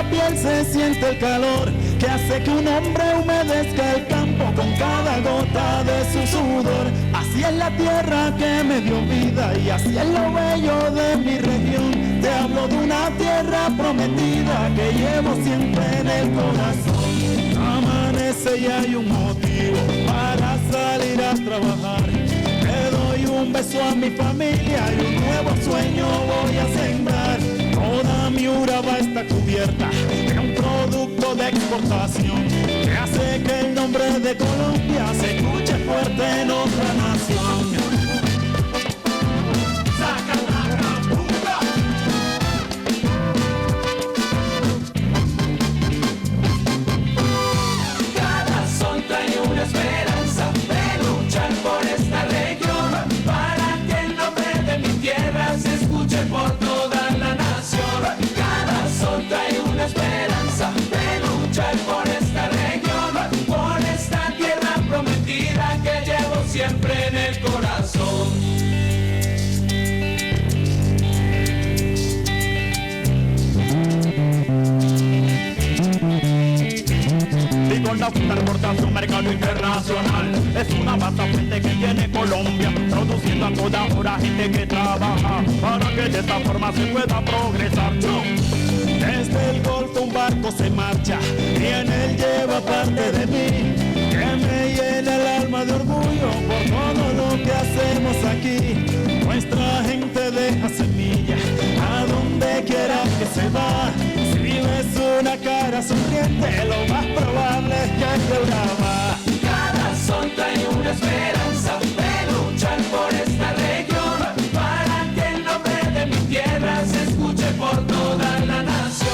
la piel se siente el calor que hace que un hombre humedezca el campo con cada gota de su sudor. Así es la tierra que me dio vida y así es lo bello de mi región. Te hablo de una tierra prometida que llevo siempre en el corazón. Amanece y hay un motivo para salir a trabajar. Le doy un beso a mi familia y un nuevo sueño voy a sembrar. Toda mi Urabá está cubierta de un producto de exportación que hace que el nombre de Colombia se escuche fuerte en otra nación. Cada son trae una esperanza de luchar por esta región, para que el nombre de mi tierra se escuche por toda la nación. Cada son trae una esperanza de luchar por esta región, por esta tierra prometida que llevo siempre en el corazón. Y con la fuerte exportación, mercado internacional, es una vasta fuente que tiene Colombia, produciendo a toda hora gente que trabaja para que de esta forma se pueda progresar. Desde el Golfo un barco se marcha y en él lleva parte de mí, que me llena el alma de orgullo por todo lo que hacemos aquí. Nuestra gente deja semilla a donde quiera que se va. Si ves una cara sonriente, lo más probable es que es de Urabá. Cada son trae una esperanza de luchar por esta región, para que el nombre de mi tierra se escuche por toda la nación.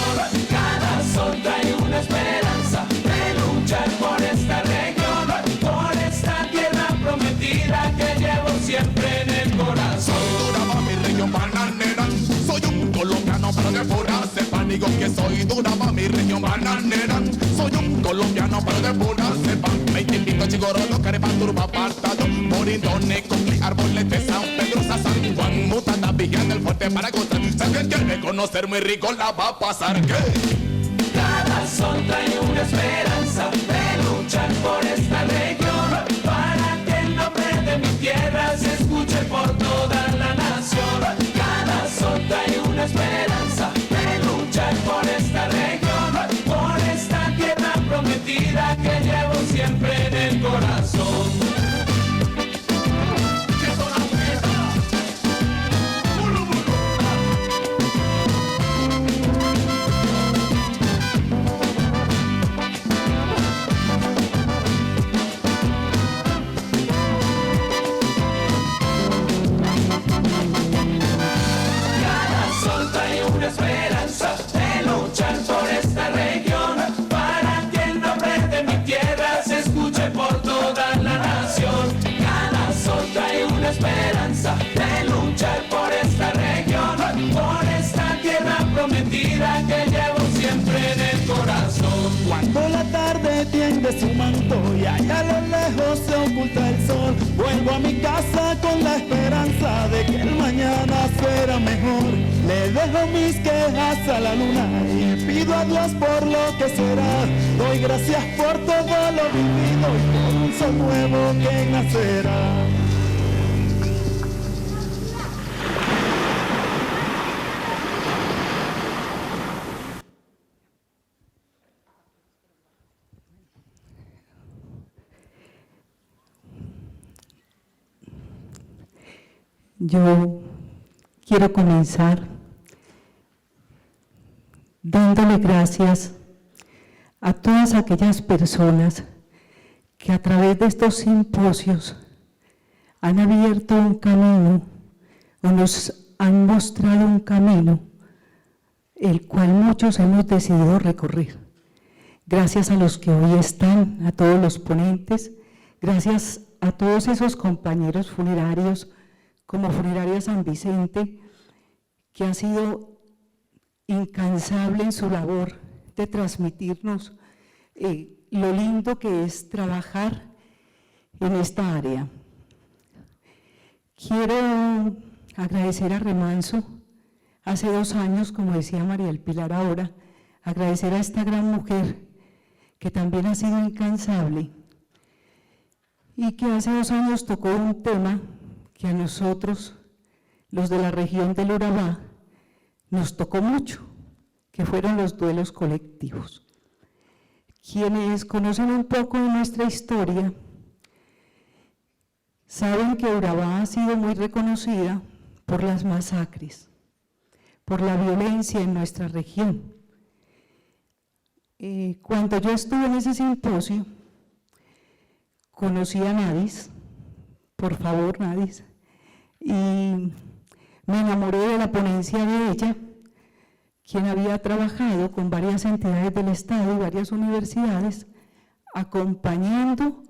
Cada son trae una esperanza de luchar por esta región, por esta tierra prometida que llevo siempre en el corazón. Urabá, mi región bananera, soy un colombiano pero de pura cepa. Digo que soy de Urabá, mi región bananera, soy un colombiano pero de pura cepa. Me invito a Chigorolo, Carepan, Turba, Apartado, Morindones, Cocle, Árboles de San Pedro, San Juan, Mutanda, Villán, el Fuerte para gozar. Si alguien quiere conocer muy rico, la va a pasar. ¿Qué? Cada son trae una esperanza de luchar por esta región, para que el nombre de mi tierra se escuche por toda la nación. Cada son trae una esperanza de luchar por esta región, por esta tierra prometida que llevo siempre en el corazón. Esperanza de luchar por esta región, para que el nombre de mi tierra se escuche por toda la nación. Cada sol trae una esperanza de luchar por esta región, por esta tierra prometida que llevo siempre en el corazón. Cuando la tarde tiende su manto y allá a lo lejos se oculta el sol, vuelvo a mi casa con la esperanza de que el mañana será mejor. Le dejo mis quejas a la luna y pido a Dios por lo que será. Doy gracias por todo lo vivido y por un sol nuevo que nacerá. Yo quiero comenzar dándole gracias a todas aquellas personas que a través de estos simposios han abierto un camino o nos han mostrado un camino el cual muchos hemos decidido recorrer. Gracias a los que hoy están, a todos los ponentes, gracias a todos esos compañeros funerarios como Funeraria San Vicente, que ha sido incansable en su labor de transmitirnos lo lindo que es trabajar en esta área. Quiero agradecer a Remanso. Hace 2 años, como decía María del Pilar ahora, agradecer a esta gran mujer que también ha sido incansable y que hace 2 años tocó un tema que a nosotros, los de la región del Urabá, nos tocó mucho, que fueron los duelos colectivos. Quienes conocen un poco de nuestra historia saben que Urabá ha sido muy reconocida por las masacres, por la violencia en nuestra región. Cuando yo estuve en ese simposio, conocí a Nadis, por favor Nadis, y me enamoré de la ponencia de ella, quien había trabajado con varias entidades del Estado y varias universidades, acompañando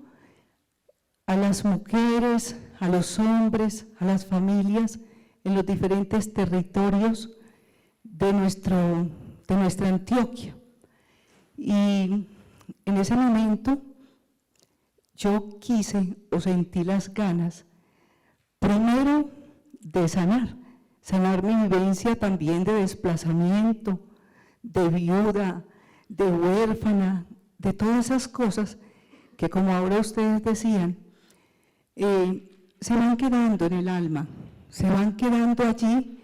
a las mujeres, a los hombres, a las familias en los diferentes territorios de nuestra Antioquia. Y en ese momento yo quise o sentí las ganas, primero de sanar mi vivencia también de desplazamiento, de viuda, de huérfana, de todas esas cosas que, como ahora ustedes decían, se van quedando en el alma, se van quedando allí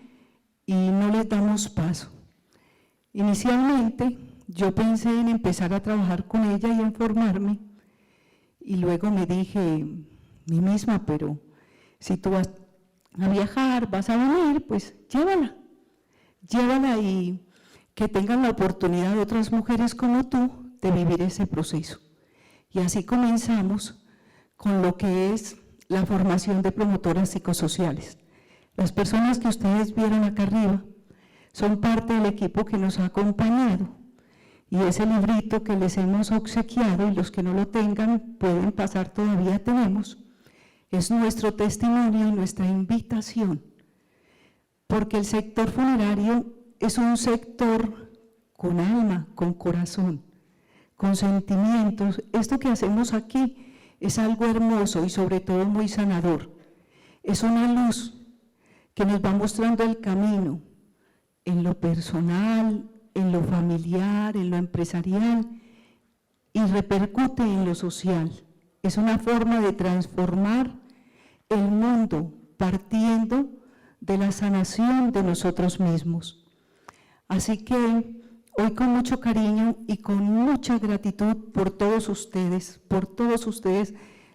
y no les damos paso. Inicialmente yo pensé en empezar a trabajar con ella y en formarme, y luego me dije a mí misma, pero si tú vas a viajar, vas a venir, pues llévala y que tengan la oportunidad de otras mujeres como tú de vivir ese proceso. Y así comenzamos con lo que es la formación de promotoras psicosociales. Las personas que ustedes vieron acá arriba son parte del equipo que nos ha acompañado, y ese librito que les hemos obsequiado, y los que no lo tengan pueden pasar, todavía tenemos, es nuestro testimonio y nuestra invitación, porque el sector funerario es un sector con alma, con corazón, con sentimientos. Esto que hacemos aquí es algo hermoso y sobre todo muy sanador. Es una luz que nos va mostrando el camino en lo personal, en lo familiar, en lo empresarial, y repercute en lo social. Es una forma de transformar el mundo partiendo de la sanación de nosotros mismos. Así que hoy, con mucho cariño y con mucha gratitud por todos ustedes,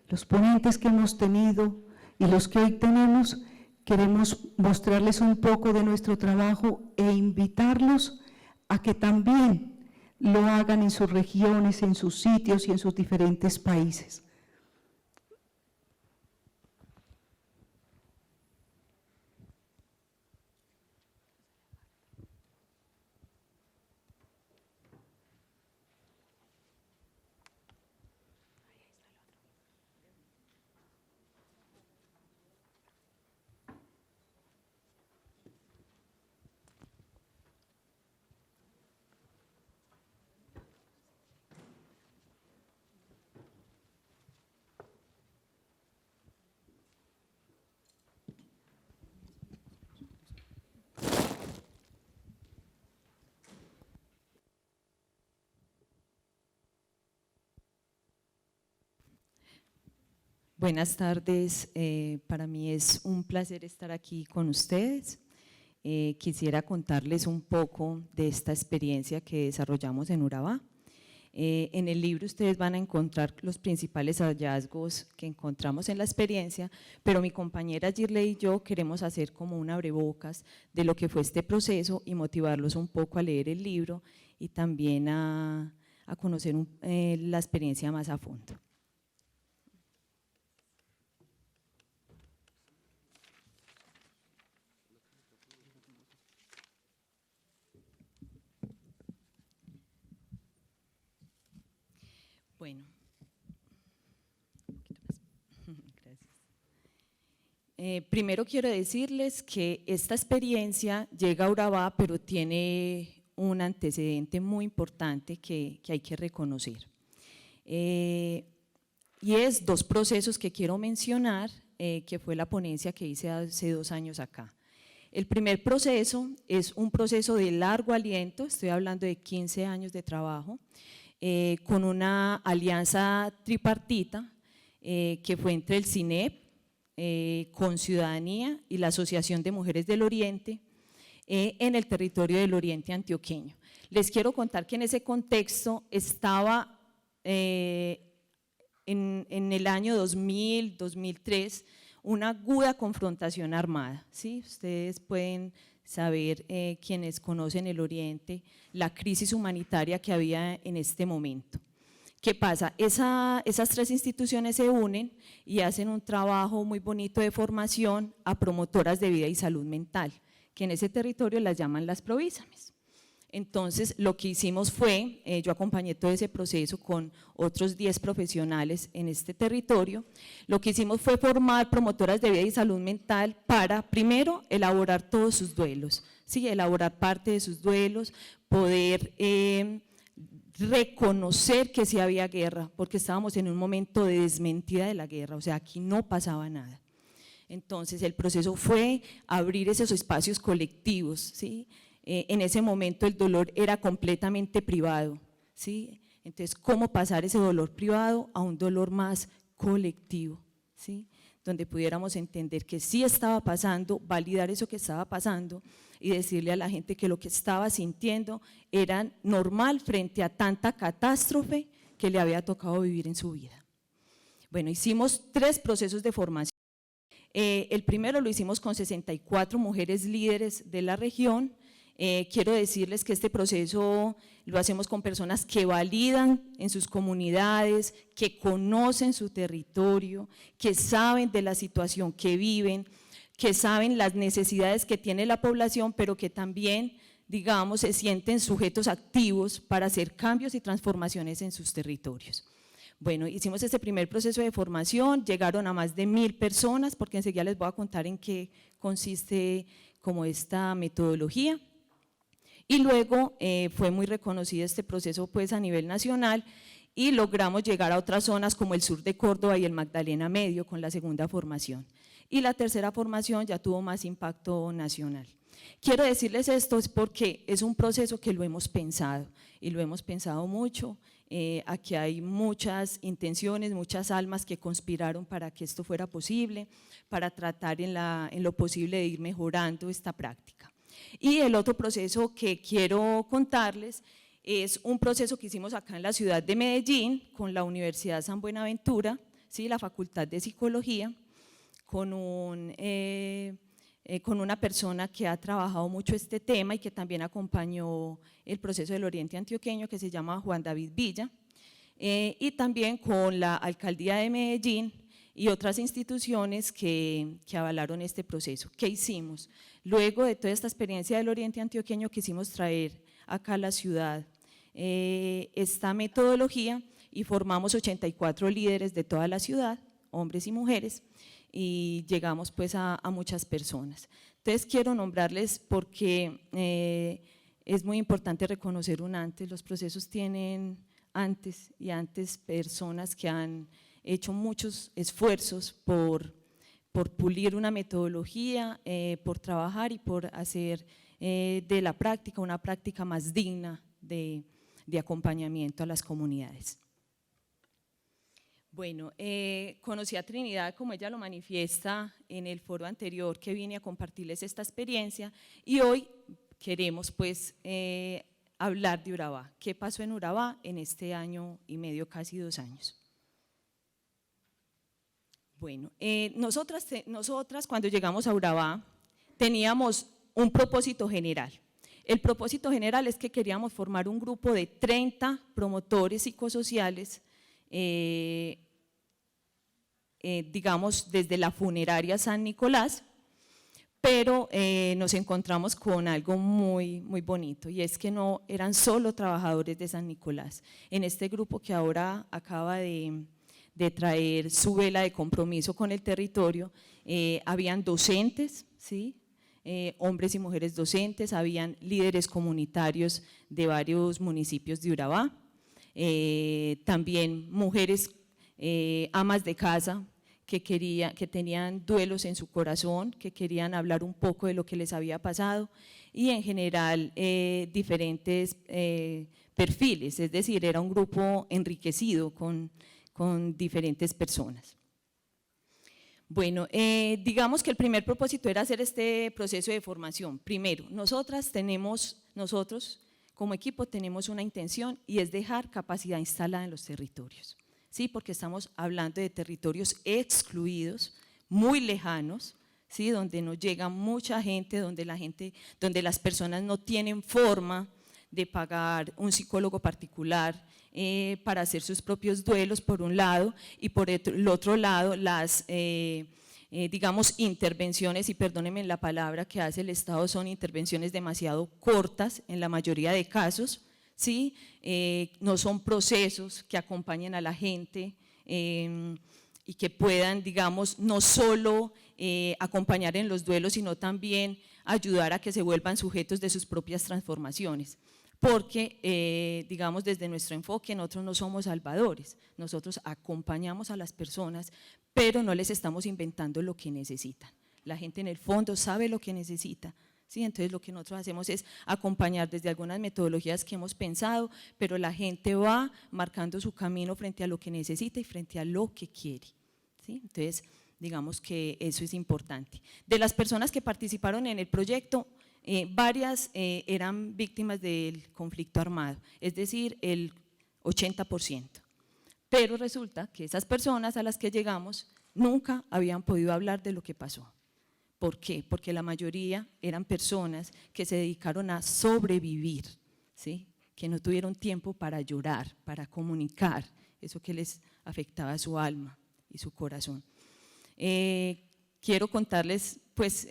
los ponentes que hemos tenido y los que hoy tenemos, queremos mostrarles un poco de nuestro trabajo e invitarlos a que también lo hagan en sus regiones, en sus sitios y en sus diferentes países. Buenas tardes, para mí es un placer estar aquí con ustedes. Quisiera contarles un poco de esta experiencia que desarrollamos en Urabá. En el libro ustedes van a encontrar los principales hallazgos que encontramos en la experiencia, pero mi compañera Girley y yo queremos hacer como un abrebocas de lo que fue este proceso y motivarlos un poco a leer el libro y también a conocer la experiencia más a fondo. Bueno, gracias. Primero quiero decirles que esta experiencia llega a Urabá, pero tiene un antecedente muy importante que hay que reconocer. Y es 2 procesos que quiero mencionar, que fue la ponencia que hice hace 2 años acá. El primer proceso es un proceso de largo aliento, estoy hablando de 15 años de trabajo, con una alianza tripartita que fue entre el CINEP, con Ciudadanía y la Asociación de Mujeres del Oriente en el territorio del Oriente antioqueño. Les quiero contar que en ese contexto estaba en el año 2000, 2003, una aguda confrontación armada, ¿sí? Ustedes pueden saber, quienes conocen el Oriente, la crisis humanitaria que había en este momento. ¿Qué pasa? Esas tres instituciones se unen y hacen un trabajo muy bonito de formación a promotoras de vida y salud mental, que en ese territorio las llaman las Provísames. Entonces, lo que hicimos fue, yo acompañé todo ese proceso con otros 10 profesionales en este territorio, lo que hicimos fue formar promotoras de vida y salud mental para, primero, elaborar todos sus duelos, ¿sí? Elaborar parte de sus duelos, poder reconocer que sí había guerra, porque estábamos en un momento de desmentida de la guerra, o sea, aquí no pasaba nada. Entonces, el proceso fue abrir esos espacios colectivos, ¿sí? En ese momento el dolor era completamente privado, ¿sí? Entonces, ¿cómo pasar ese dolor privado a un dolor más colectivo, ¿sí? Donde pudiéramos entender que sí estaba pasando, validar eso que estaba pasando y decirle a la gente que lo que estaba sintiendo era normal frente a tanta catástrofe que le había tocado vivir en su vida. Bueno, hicimos 3 procesos de formación. El primero lo hicimos con 64 mujeres líderes de la región. Quiero decirles que este proceso lo hacemos con personas que validan en sus comunidades, que conocen su territorio, que saben de la situación que viven, que saben las necesidades que tiene la población, pero que también, digamos, se sienten sujetos activos para hacer cambios y transformaciones en sus territorios. Bueno, hicimos este primer proceso de formación, llegaron a más de 1000 personas, porque enseguida les voy a contar en qué consiste como esta metodología. Y luego fue muy reconocido este proceso pues a nivel nacional y logramos llegar a otras zonas como el sur de Córdoba y el Magdalena Medio con la segunda formación. Y la tercera formación ya tuvo más impacto nacional. Quiero decirles esto es porque es un proceso que lo hemos pensado y lo hemos pensado mucho. Aquí hay muchas intenciones, muchas almas que conspiraron para que esto fuera posible, para tratar en lo posible de ir mejorando esta práctica. Y el otro proceso que quiero contarles es un proceso que hicimos acá en la ciudad de Medellín con la Universidad San Buenaventura, ¿sí? La Facultad de Psicología, con una persona que ha trabajado mucho este tema y que también acompañó el proceso del Oriente Antioqueño, que se llama Juan David Villa, y también con la Alcaldía de Medellín y otras instituciones que avalaron este proceso. ¿Qué hicimos? Luego de toda esta experiencia del Oriente Antioqueño quisimos traer acá a la ciudad esta metodología y formamos 84 líderes de toda la ciudad, hombres y mujeres, y llegamos pues a muchas personas. Entonces quiero nombrarles porque es muy importante reconocer un antes, los procesos tienen antes y antes personas que han hecho muchos esfuerzos por pulir una metodología, por trabajar y por hacer de la práctica una práctica más digna de acompañamiento a las comunidades. Bueno, conocí a Trinidad como ella lo manifiesta en el foro anterior que vine a compartirles esta experiencia y hoy queremos pues hablar de Urabá. ¿Qué pasó en Urabá en este año y medio, casi 2 años? Bueno, nosotras cuando llegamos a Urabá teníamos un propósito general. El propósito general es que queríamos formar un grupo de 30 promotores psicosociales, digamos desde la funeraria San Nicolás, pero nos encontramos con algo muy, muy bonito y es que no eran solo trabajadores de San Nicolás. En este grupo que ahora acaba de traer su vela de compromiso con el territorio, habían docentes, ¿sí? Hombres y mujeres docentes, habían líderes comunitarios de varios municipios de Urabá, también mujeres amas de casa que tenían duelos en su corazón, que querían hablar un poco de lo que les había pasado y en general diferentes perfiles, es decir, era un grupo enriquecido con diferentes personas. Bueno, digamos que el primer propósito era hacer este proceso de formación. Primero, nosotros como equipo tenemos una intención y es dejar capacidad instalada en los territorios, ¿sí? Porque estamos hablando de territorios excluidos, muy lejanos, ¿sí? Donde no llega mucha gente, donde las personas no tienen forma de pagar un psicólogo particular para hacer sus propios duelos por un lado y por el otro lado las digamos intervenciones, y perdónenme la palabra que hace el Estado, son intervenciones demasiado cortas en la mayoría de casos, ¿sí? No son procesos que acompañen a la gente y que puedan, digamos, no solo acompañar en los duelos, sino también ayudar a que se vuelvan sujetos de sus propias transformaciones. Porque, digamos, desde nuestro enfoque, nosotros no somos salvadores, nosotros acompañamos a las personas, pero no les estamos inventando lo que necesitan. La gente en el fondo sabe lo que necesita, ¿sí? Entonces lo que nosotros hacemos es acompañar desde algunas metodologías que hemos pensado, pero la gente va marcando su camino frente a lo que necesita y frente a lo que quiere, ¿sí? Entonces, digamos que eso es importante. De las personas que participaron en el proyecto, varias eran víctimas del conflicto armado, es decir, el 80%. Pero resulta que esas personas a las que llegamos nunca habían podido hablar de lo que pasó. ¿Por qué? Porque la mayoría eran personas que se dedicaron a sobrevivir, ¿sí? Que no tuvieron tiempo para llorar, para comunicar eso que les afectaba a su alma y su corazón. Quiero contarles, pues,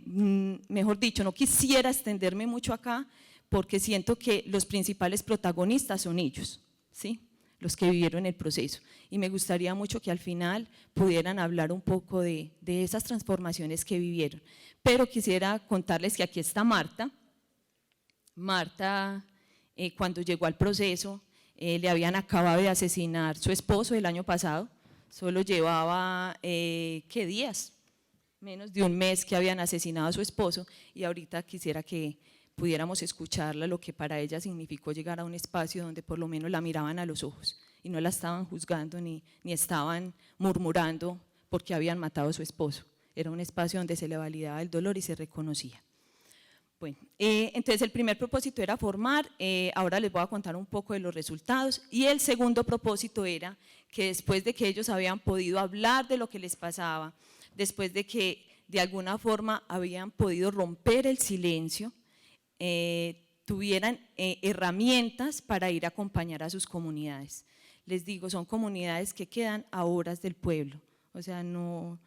mejor dicho, no quisiera extenderme mucho acá porque siento que los principales protagonistas son ellos, ¿sí? Los que vivieron el proceso, y me gustaría mucho que al final pudieran hablar un poco de esas transformaciones que vivieron, pero quisiera contarles que aquí está Marta. Marta, cuando llegó al proceso, le habían acabado de asesinar su esposo el año pasado, solo llevaba, ¿qué días? Menos de un mes que habían asesinado a su esposo, y ahorita quisiera que pudiéramos escucharla, lo que para ella significó llegar a un espacio donde por lo menos la miraban a los ojos y no la estaban juzgando ni estaban murmurando porque habían matado a su esposo. Era un espacio donde se le validaba el dolor y se reconocía. Bueno, entonces el primer propósito era formar, ahora les voy a contar un poco de los resultados, y el segundo propósito era que después de que ellos habían podido hablar de lo que les pasaba, después de que de alguna forma habían podido romper el silencio, tuvieran herramientas para ir a acompañar a sus comunidades. Les digo, son comunidades que quedan a horas del pueblo, o sea, no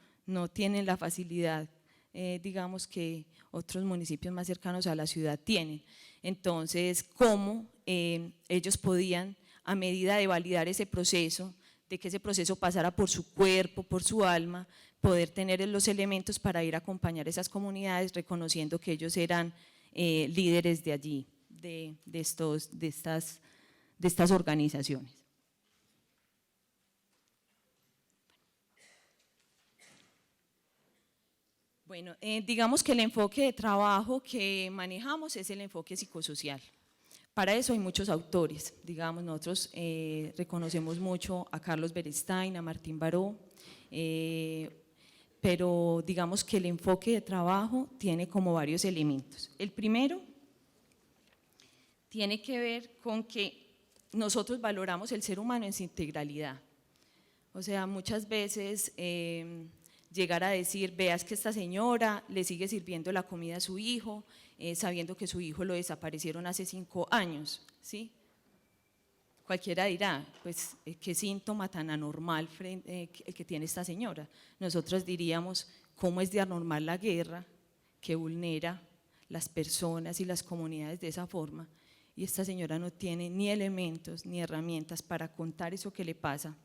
tienen la facilidad, digamos, que otros municipios más cercanos a la ciudad tienen. Entonces, ¿cómo ellos podían, a medida de validar ese proceso, de que ese proceso pasara por su cuerpo, por su alma, poder tener los elementos para ir a acompañar a esas comunidades, reconociendo que ellos eran líderes de allí, de estas organizaciones? Bueno, digamos que el enfoque de trabajo que manejamos es el enfoque psicosocial. Para eso hay muchos autores, digamos, nosotros reconocemos mucho a Carlos Beristain, a Martín Baró, pero digamos que el enfoque de trabajo tiene como varios elementos. El primero tiene que ver con que nosotros valoramos el ser humano en su integralidad. O sea, muchas veces llegar a decir, veas que esta señora le sigue sirviendo la comida a su hijo, sabiendo que su hijo lo desaparecieron hace 5 años, ¿sí? Cualquiera dirá, pues, qué síntoma tan anormal el que tiene esta señora. Nosotros diríamos, ¿cómo es de anormal la guerra que vulnera las personas y las comunidades de esa forma? Y esta señora no tiene ni elementos ni herramientas para contar eso que le pasa,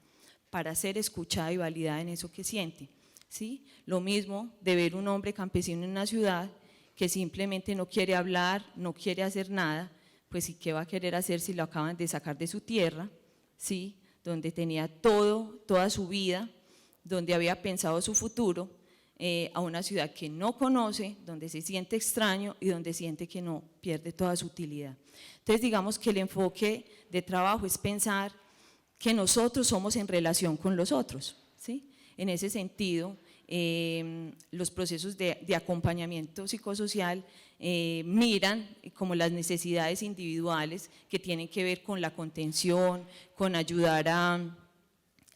para ser escuchada y validada en eso que siente, ¿sí? Lo mismo de ver un hombre campesino en una ciudad que simplemente no quiere hablar, no quiere hacer nada. Pues ¿y qué va a querer hacer si lo acaban de sacar de su tierra, ¿sí? Donde tenía toda su vida, donde había pensado su futuro, a una ciudad que no conoce, donde se siente extraño y donde siente que no pierde toda su utilidad. Entonces digamos que el enfoque de trabajo es pensar que nosotros somos en relación con los otros, ¿sí? En ese sentido, los procesos de acompañamiento psicosocial miran como las necesidades individuales que tienen que ver con la contención, con ayudar a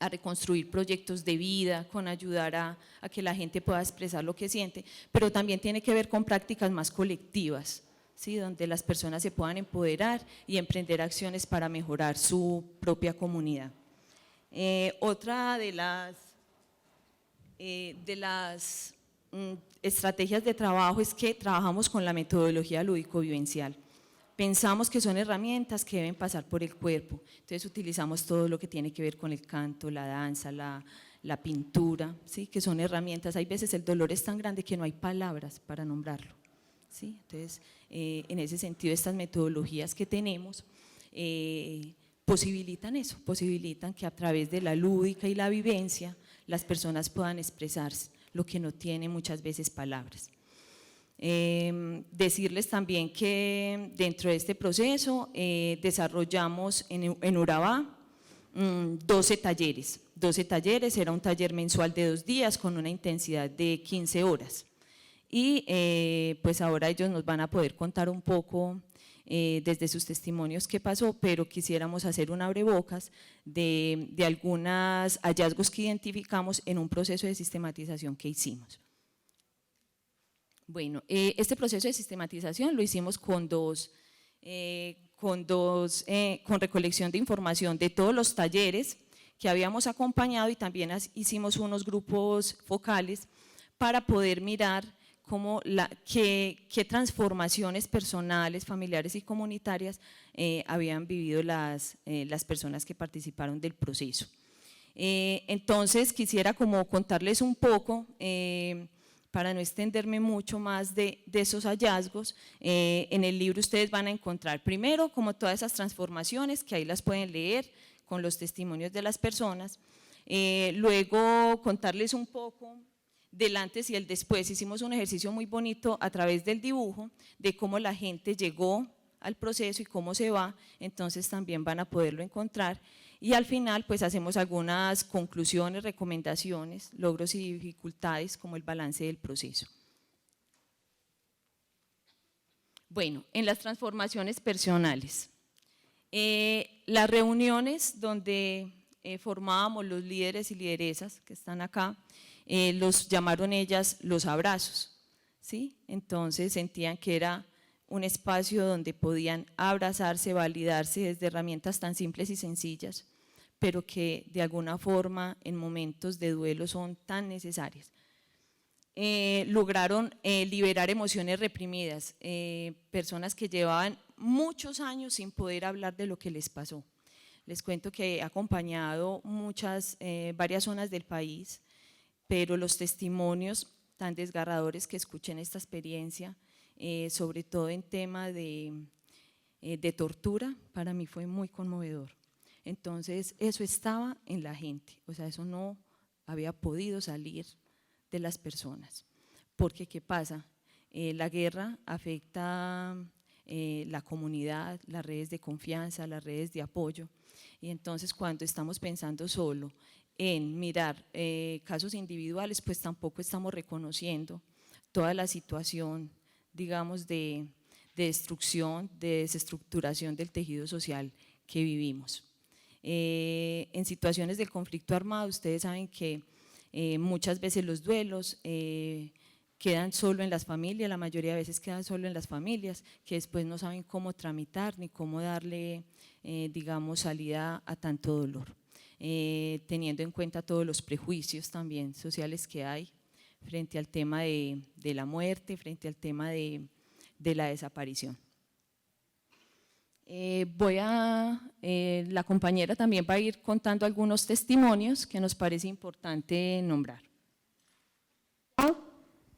reconstruir proyectos de vida, con ayudar a que la gente pueda expresar lo que siente, pero también tiene que ver con prácticas más colectivas, ¿sí? Donde las personas se puedan empoderar y emprender acciones para mejorar su propia comunidad. Otra de las estrategias de trabajo es que trabajamos con la metodología lúdico-vivencial. Pensamos que son herramientas que deben pasar por el cuerpo, entonces utilizamos todo lo que tiene que ver con el canto, la danza, la pintura, ¿sí? Que son herramientas. Hay veces el dolor es tan grande que no hay palabras para nombrarlo, ¿sí? Entonces, en ese sentido, estas metodologías que tenemos posibilitan eso, posibilitan que a través de la lúdica y la vivencia las personas puedan expresarse, lo que no tiene muchas veces palabras. Decirles también que dentro de este proceso desarrollamos en Urabá 12 talleres. 12 talleres, era un taller mensual de 2 días con una intensidad de 15 horas. Y pues ahora ellos nos van a poder contar un poco desde sus testimonios qué pasó, pero quisiéramos hacer un abrebocas de algunos hallazgos que identificamos en un proceso de sistematización que hicimos. Bueno, este proceso de sistematización lo hicimos con recolección de información de todos los talleres que habíamos acompañado y también hicimos unos grupos focales para poder mirar qué transformaciones personales, familiares y comunitarias habían vivido las personas que participaron del proceso. Entonces quisiera como contarles un poco, para no extenderme mucho más de esos hallazgos. En el libro ustedes van a encontrar primero como todas esas transformaciones que ahí las pueden leer con los testimonios de las personas, luego contarles un poco del antes y el después. Hicimos un ejercicio muy bonito a través del dibujo de cómo la gente llegó al proceso y cómo se va, entonces también van a poderlo encontrar. Y al final pues hacemos algunas conclusiones, recomendaciones, logros y dificultades como el balance del proceso. Bueno, en las transformaciones personales, las reuniones donde formábamos los líderes y lideresas que están acá, los llamaron ellas los abrazos, ¿sí? Entonces sentían que era un espacio donde podían abrazarse, validarse desde herramientas tan simples y sencillas, pero que de alguna forma en momentos de duelo son tan necesarias. Lograron liberar emociones reprimidas, personas que llevaban muchos años sin poder hablar de lo que les pasó. Les cuento que he acompañado varias zonas del país, pero los testimonios tan desgarradores que escuché en esta experiencia, sobre todo en tema de tortura, para mí fue muy conmovedor. Entonces eso estaba en la gente, o sea, eso no había podido salir de las personas, porque ¿qué pasa? La guerra afecta la comunidad, las redes de confianza, las redes de apoyo, y entonces cuando estamos pensando solo en mirar casos individuales, pues tampoco estamos reconociendo toda la situación, digamos, de destrucción, de desestructuración del tejido social que vivimos. En situaciones del conflicto armado, ustedes saben que muchas veces los duelos quedan solo en las familias, la mayoría de veces quedan solo en las familias, que después no saben cómo tramitar ni cómo darle, digamos, salida a tanto dolor, teniendo en cuenta todos los prejuicios también sociales que hay frente al tema de la muerte, frente al tema de la desaparición. La compañera también va a ir contando algunos testimonios que nos parece importante nombrar.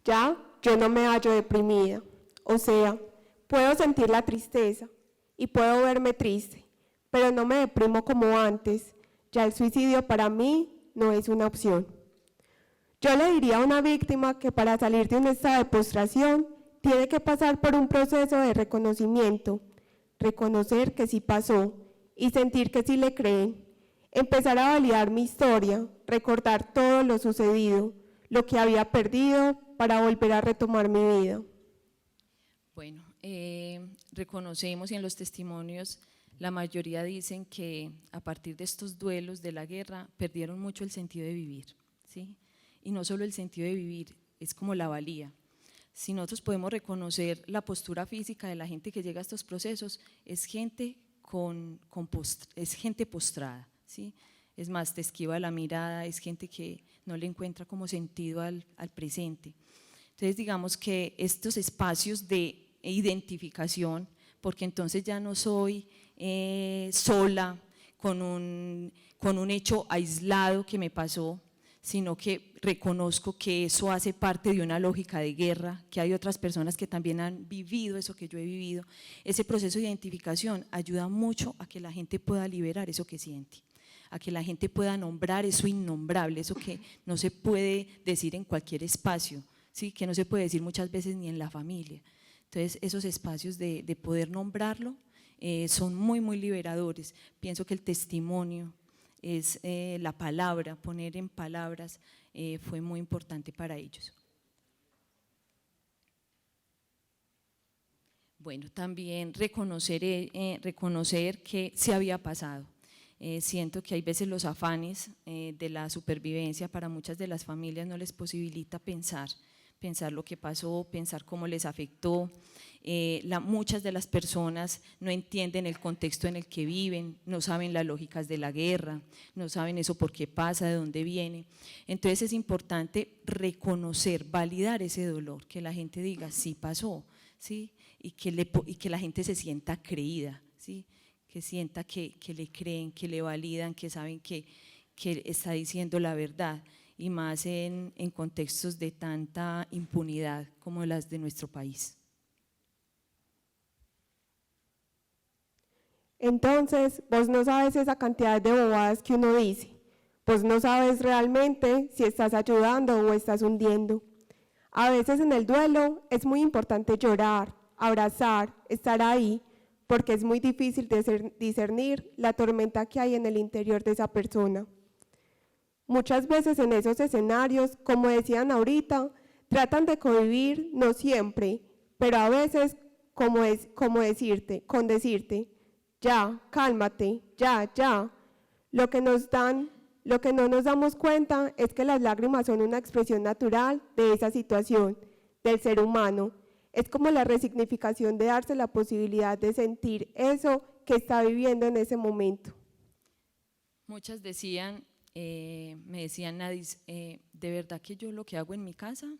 Ya, yo no me hallo deprimida, o sea, puedo sentir la tristeza y puedo verme triste, pero no me deprimo como antes, ya el suicidio para mí no es una opción. Yo le diría a una víctima que para salir de un estado de postración tiene que pasar por un proceso de reconocimiento, reconocer que sí pasó y sentir que sí le creen, empezar a validar mi historia, recordar todo lo sucedido, lo que había perdido para volver a retomar mi vida. Bueno, reconocemos y en los testimonios la mayoría dicen que a partir de estos duelos de la guerra perdieron mucho el sentido de vivir, ¿sí? Y no solo el sentido de vivir, es como la valía. Si nosotros podemos reconocer la postura física de la gente que llega a estos procesos, es gente, es gente postrada, ¿sí? Es más, te esquiva la mirada, es gente que no le encuentra como sentido al presente. Entonces digamos que estos espacios de identificación, porque entonces ya no soy sola con un hecho aislado que me pasó, sino que reconozco que eso hace parte de una lógica de guerra, que hay otras personas que también han vivido eso que yo he vivido. Ese proceso de identificación ayuda mucho a que la gente pueda liberar eso que siente, a que la gente pueda nombrar eso innombrable, eso que no se puede decir en cualquier espacio, ¿sí? Que no se puede decir muchas veces ni en la familia. Entonces esos espacios de poder nombrarlo son muy, muy liberadores. Pienso que el testimonio es la palabra, poner en palabras fue muy importante para ellos. Bueno, también reconocer que se había pasado. Siento que hay veces los afanes de la supervivencia para muchas de las familias no les posibilita pensar lo que pasó, pensar cómo les afectó. Muchas de las personas no entienden el contexto en el que viven, no saben las lógicas de la guerra, no saben eso por qué pasa, de dónde viene. Entonces es importante reconocer, validar ese dolor, que la gente diga sí pasó, ¿sí? Y que la gente se sienta creída, ¿sí? Que sienta que le creen, que le validan, que saben que está diciendo la verdad, y más en contextos de tanta impunidad como las de nuestro país. Entonces, vos no sabes esa cantidad de bobadas que uno dice, vos no sabes realmente si estás ayudando o estás hundiendo. A veces en el duelo es muy importante llorar, abrazar, estar ahí, porque es muy difícil discernir la tormenta que hay en el interior de esa persona. Muchas veces en esos escenarios, como decían ahorita, tratan de convivir, no siempre, pero a veces con decirte, ya, cálmate, ya. Lo que no nos damos cuenta es que las lágrimas son una expresión natural de esa situación, del ser humano. Es como la resignificación de darse la posibilidad de sentir eso que está viviendo en ese momento. Muchas me decían, Nadis, de verdad que yo lo que hago en mi casa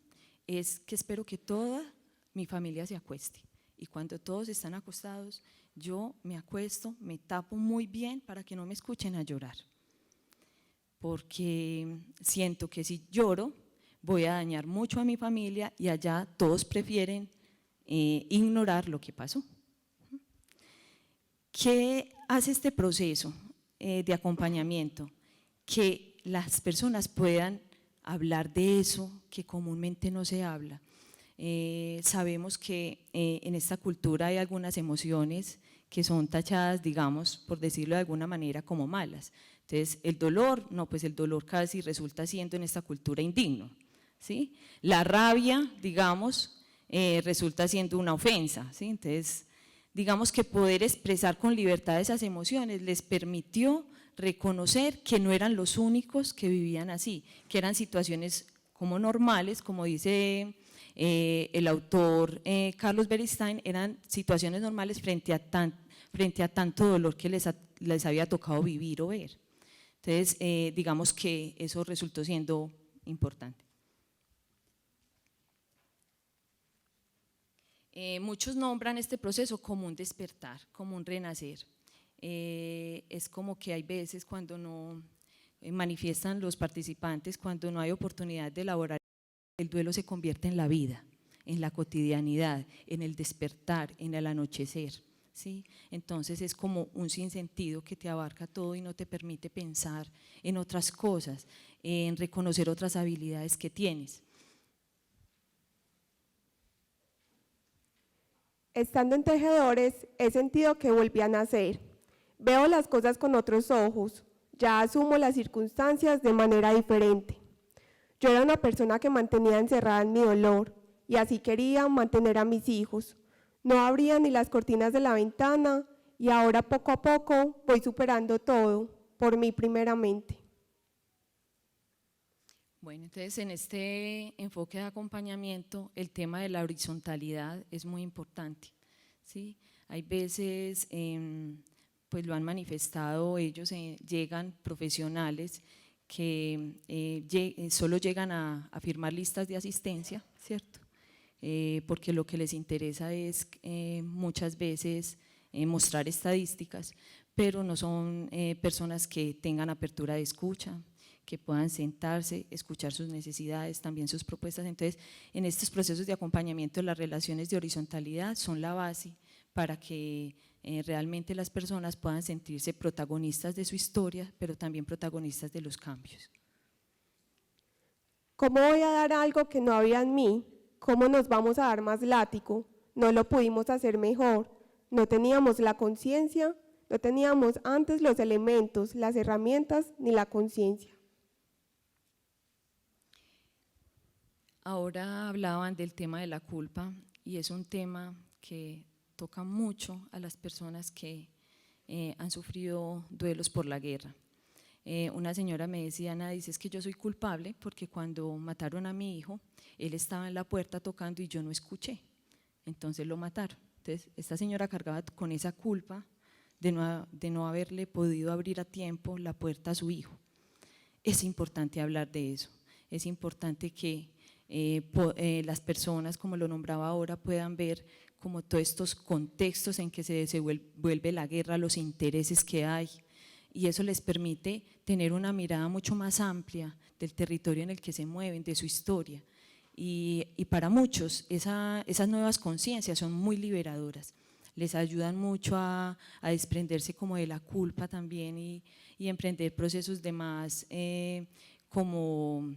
es que espero que toda mi familia se acueste, y cuando todos están acostados, yo me acuesto, me tapo muy bien para que no me escuchen a llorar, porque siento que si lloro voy a dañar mucho a mi familia y allá todos prefieren ignorar lo que pasó. ¿Qué hace este proceso de acompañamiento? Que las personas puedan hablar de eso que comúnmente no se habla. Sabemos que en esta cultura hay algunas emociones que son tachadas, digamos, por decirlo de alguna manera, como malas. Entonces, el dolor, no, pues el dolor casi resulta siendo en esta cultura indigno, ¿sí? La rabia, digamos, resulta siendo una ofensa, ¿sí? Entonces, digamos que poder expresar con libertad esas emociones les permitió reconocer que no eran los únicos que vivían así, que eran situaciones como normales, como dice el autor Carlos Beristain, eran situaciones normales frente a tanto dolor que les había tocado vivir o ver. Entonces, digamos que eso resultó siendo importante. Muchos nombran este proceso como un despertar, como un renacer. Es como que hay veces cuando no manifiestan los participantes, cuando no hay oportunidad de elaborar, el duelo se convierte en la vida, en la cotidianidad, en el despertar, en el anochecer, ¿sí? Entonces es como un sinsentido que te abarca todo y no te permite pensar en otras cosas, en reconocer otras habilidades que tienes. Estando en Tejedores, he sentido que volví a nacer. Veo las cosas con otros ojos, ya asumo las circunstancias de manera diferente. Yo era una persona que mantenía encerrada en mi dolor y así quería mantener a mis hijos. No abría ni las cortinas de la ventana y ahora poco a poco voy superando todo, por mí primeramente. Bueno, entonces en este enfoque de acompañamiento, el tema de la horizontalidad es muy importante, ¿sí? Hay veces, pues lo han manifestado ellos, llegan profesionales que solo llegan a firmar listas de asistencia, ¿cierto? Porque lo que les interesa es muchas veces mostrar estadísticas, pero no son personas que tengan apertura de escucha, que puedan sentarse, escuchar sus necesidades, también sus propuestas. Entonces, en estos procesos de acompañamiento, las relaciones de horizontalidad son la base para que realmente las personas puedan sentirse protagonistas de su historia, pero también protagonistas de los cambios. ¿Cómo voy a dar algo que no había en mí? ¿Cómo nos vamos a dar más látigo? No lo pudimos hacer mejor, no teníamos la conciencia, no teníamos antes los elementos, las herramientas ni la conciencia. Ahora hablaban del tema de la culpa y es un tema que toca mucho a las personas que han sufrido duelos por la guerra. Una señora me decía, Ana, dice, es que yo soy culpable porque cuando mataron a mi hijo, él estaba en la puerta tocando y yo no escuché, entonces lo mataron. Entonces esta señora cargaba con esa culpa de no haberle podido abrir a tiempo la puerta a su hijo. Es importante hablar de eso, es importante que las personas, como lo nombraba ahora, puedan ver como todos estos contextos en que se desenvuelve la guerra, los intereses que hay, y eso les permite tener una mirada mucho más amplia del territorio en el que se mueven, de su historia, y para muchos esas nuevas conciencias son muy liberadoras, les ayudan mucho a desprenderse como de la culpa también y emprender procesos de más como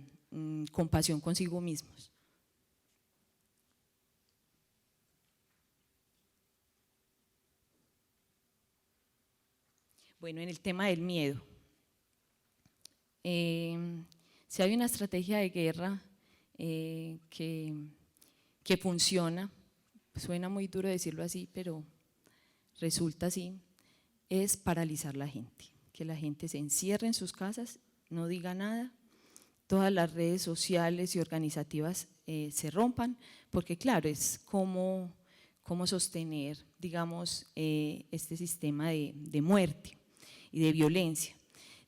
compasión consigo mismos. Bueno, en el tema del miedo, si hay una estrategia de guerra que funciona, suena muy duro decirlo así, pero resulta así, es paralizar la gente, que la gente se encierre en sus casas, no diga nada, todas las redes sociales y organizativas se rompan, porque claro, es cómo sostener, digamos, este sistema de muerte y de violencia.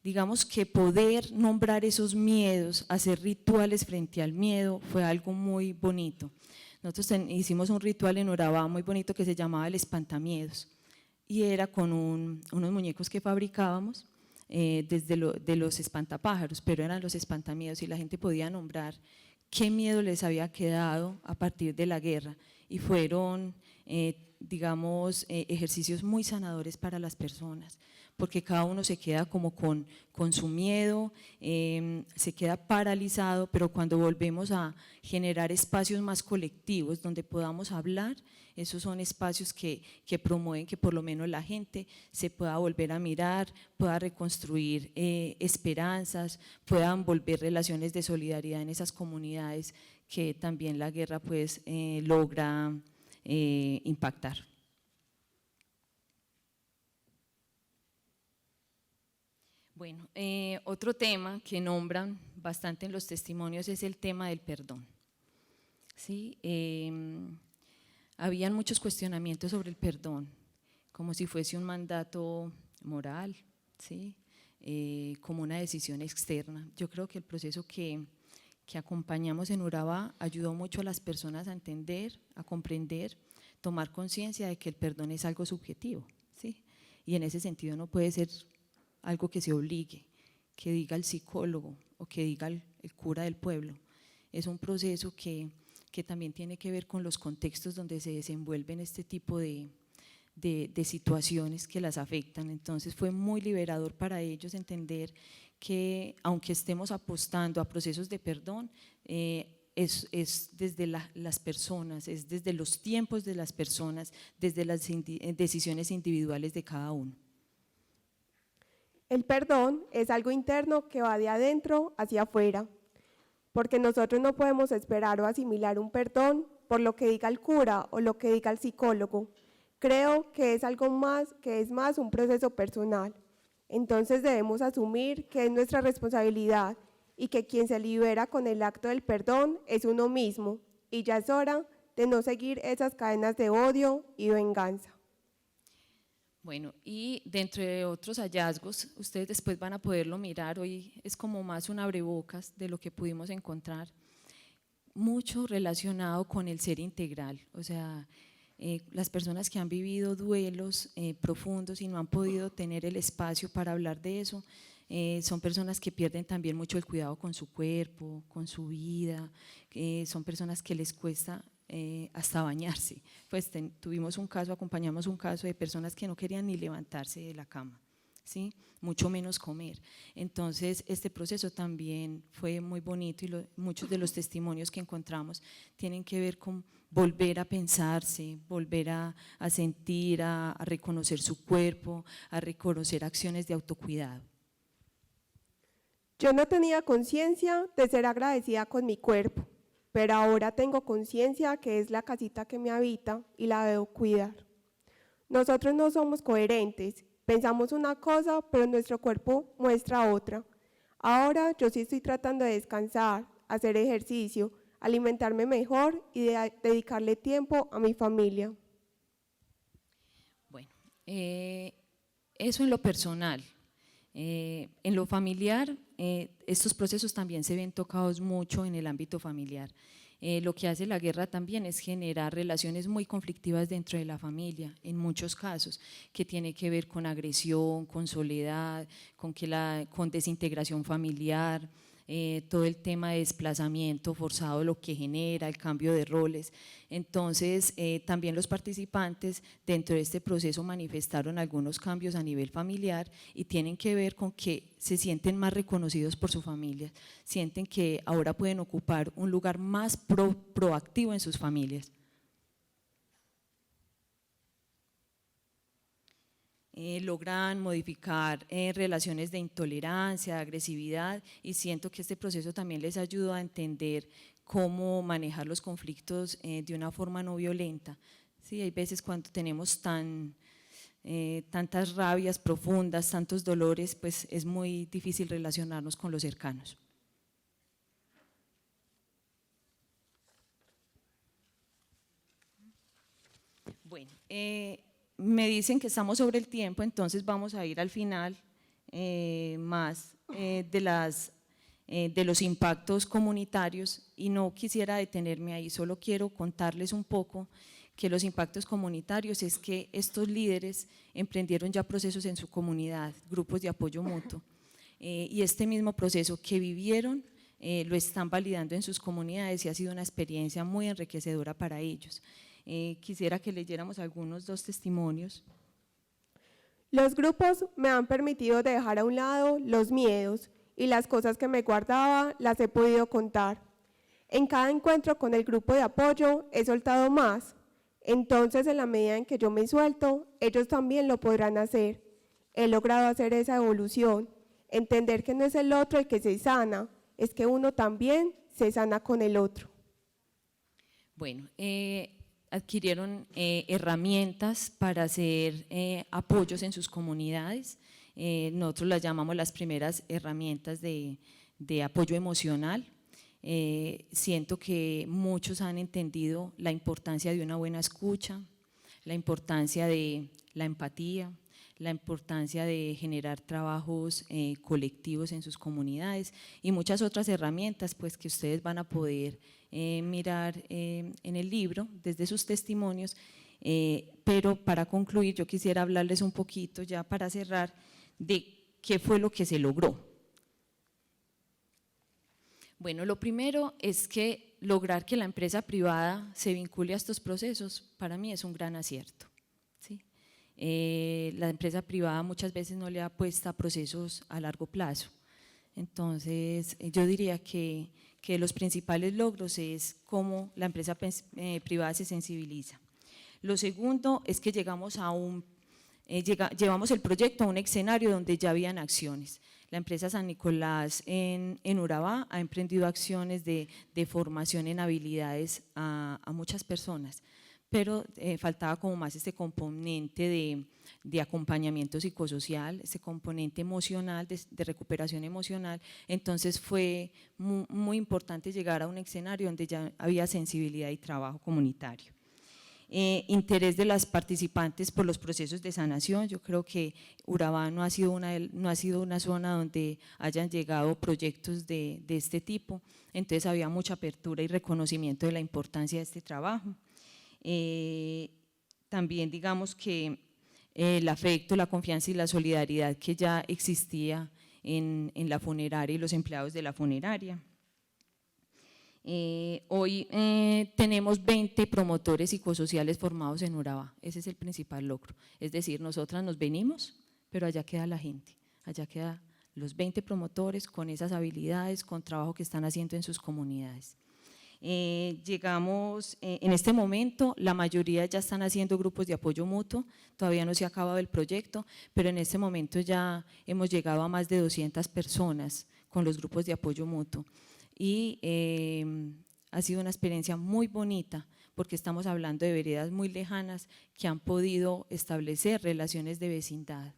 Digamos que poder nombrar esos miedos, hacer rituales frente al miedo fue algo muy bonito. Nosotros hicimos un ritual en Urabá muy bonito que se llamaba el Espantamiedos y era con unos muñecos que fabricábamos de los espantapájaros, pero eran los espantamiedos y la gente podía nombrar qué miedo les había quedado a partir de la guerra y fueron, digamos, ejercicios muy sanadores para las personas, porque cada uno se queda como con su miedo, se queda paralizado, pero cuando volvemos a generar espacios más colectivos donde podamos hablar, esos son espacios que promueven que por lo menos la gente se pueda volver a mirar, pueda reconstruir esperanzas, puedan volver relaciones de solidaridad en esas comunidades que también la guerra pues logra impactar. Bueno, otro tema que nombran bastante en los testimonios es el tema del perdón. ¿Sí? Habían muchos cuestionamientos sobre el perdón, como si fuese un mandato moral, ¿sí? Como una decisión externa. Yo creo que el proceso que acompañamos en Urabá ayudó mucho a las personas a entender, a comprender, tomar conciencia de que el perdón es algo subjetivo, ¿sí? Y en ese sentido no puede ser algo que se obligue, que diga el psicólogo o que diga el cura del pueblo. Es un proceso que también tiene que ver con los contextos donde se desenvuelven este tipo de de situaciones que las afectan. Entonces fue muy liberador para ellos entender que aunque estemos apostando a procesos de perdón, es desde las personas, es desde los tiempos de las personas, desde las decisiones individuales de cada uno. El perdón es algo interno que va de adentro hacia afuera, porque nosotros no podemos esperar o asimilar un perdón por lo que diga el cura o lo que diga el psicólogo. Creo que es algo más, que es más un proceso personal. Entonces debemos asumir que es nuestra responsabilidad y que quien se libera con el acto del perdón es uno mismo, y ya es hora de no seguir esas cadenas de odio y venganza. Bueno, y dentro de otros hallazgos, ustedes después van a poderlo mirar, hoy es como más un abrebocas de lo que pudimos encontrar, mucho relacionado con el ser integral, o sea, las personas que han vivido duelos profundos y no han podido tener el espacio para hablar de eso, son personas que pierden también mucho el cuidado con su cuerpo, con su vida, son personas que les cuesta hasta bañarse. Pues tuvimos un caso, acompañamos un caso de personas que no querían ni levantarse de la cama, ¿sí? Mucho menos comer. Entonces este proceso también fue muy bonito y muchos de los testimonios que encontramos tienen que ver con volver a pensarse, volver a sentir, a reconocer su cuerpo, a reconocer acciones de autocuidado. Yo no tenía conciencia de ser agradecida con mi cuerpo, pero ahora tengo conciencia que es la casita que me habita y la debo cuidar. Nosotros no somos coherentes, pensamos una cosa, pero nuestro cuerpo muestra otra. Ahora yo sí estoy tratando de descansar, hacer ejercicio, alimentarme mejor y dedicarle tiempo a mi familia. Bueno, eso en lo personal. En lo familiar, estos procesos también se ven tocados mucho en el ámbito familiar. Lo que hace la guerra también es generar relaciones muy conflictivas dentro de la familia, en muchos casos, que tiene que ver con agresión, con soledad, con desintegración familiar, todo el tema de desplazamiento forzado, lo que genera el cambio de roles. Entonces también los participantes dentro de este proceso manifestaron algunos cambios a nivel familiar y tienen que ver con que se sienten más reconocidos por su familia, sienten que ahora pueden ocupar un lugar más proactivo en sus familias. Logran modificar relaciones de intolerancia, de agresividad, y siento que este proceso también les ayuda a entender cómo manejar los conflictos de una forma no violenta. Sí, hay veces cuando tenemos tantas rabias profundas, tantos dolores, pues es muy difícil relacionarnos con los cercanos. Bueno, me dicen que estamos sobre el tiempo, entonces vamos a ir al final más de los impactos comunitarios, y no quisiera detenerme ahí, solo quiero contarles un poco que los impactos comunitarios es que estos líderes emprendieron ya procesos en su comunidad, grupos de apoyo mutuo, y este mismo proceso que vivieron lo están validando en sus comunidades y ha sido una experiencia muy enriquecedora para ellos. Quisiera que leyéramos algunos 2 testimonios. Los grupos me han permitido dejar a un lado los miedos y las cosas que me guardaba las he podido contar. En cada encuentro con el grupo de apoyo he soltado más, entonces en la medida en que yo me suelto, ellos también lo podrán hacer. He logrado hacer esa evolución, entender que no es el otro el que se sana, es que uno también se sana con el otro. Bueno, adquirieron herramientas para hacer apoyos en sus comunidades. Nosotros las llamamos las primeras herramientas de apoyo emocional. Siento que muchos han entendido la importancia de una buena escucha, la importancia de la empatía, la importancia de generar trabajos colectivos en sus comunidades y muchas otras herramientas pues, que ustedes van a poder mirar en el libro desde sus testimonios, pero para concluir yo quisiera hablarles un poquito ya para cerrar de qué fue lo que se logró. Bueno, lo primero es que lograr que la empresa privada se vincule a estos procesos para mí es un gran acierto, ¿sí? La empresa privada muchas veces no le apuesta a procesos a largo plazo. Entonces, yo diría que los principales logros es cómo la empresa privada se sensibiliza. Lo segundo es que llevamos el proyecto a un escenario donde ya habían acciones. La empresa San Nicolás en Urabá ha emprendido acciones de formación en habilidades a muchas personas, pero faltaba como más este componente de acompañamiento psicosocial, ese componente emocional, de recuperación emocional. Entonces fue muy importante llegar a un escenario donde ya había sensibilidad y trabajo comunitario. Interés de las participantes por los procesos de sanación. Yo creo que Urabá no ha sido una zona donde hayan llegado proyectos de este tipo, entonces había mucha apertura y reconocimiento de la importancia de este trabajo. También digamos que el afecto, la confianza y la solidaridad que ya existía en la funeraria y los empleados de la funeraria. Hoy tenemos 20 promotores psicosociales formados en Urabá, ese es el principal logro, es decir, nosotras nos venimos, pero allá queda la gente, allá quedan los 20 promotores con esas habilidades, con trabajo que están haciendo en sus comunidades. Llegamos, en este momento la mayoría ya están haciendo grupos de apoyo mutuo, todavía no se ha acabado el proyecto, pero en este momento ya hemos llegado a más de 200 personas con los grupos de apoyo mutuo. Y ha sido una experiencia muy bonita porque estamos hablando de veredas muy lejanas que han podido establecer relaciones de vecindad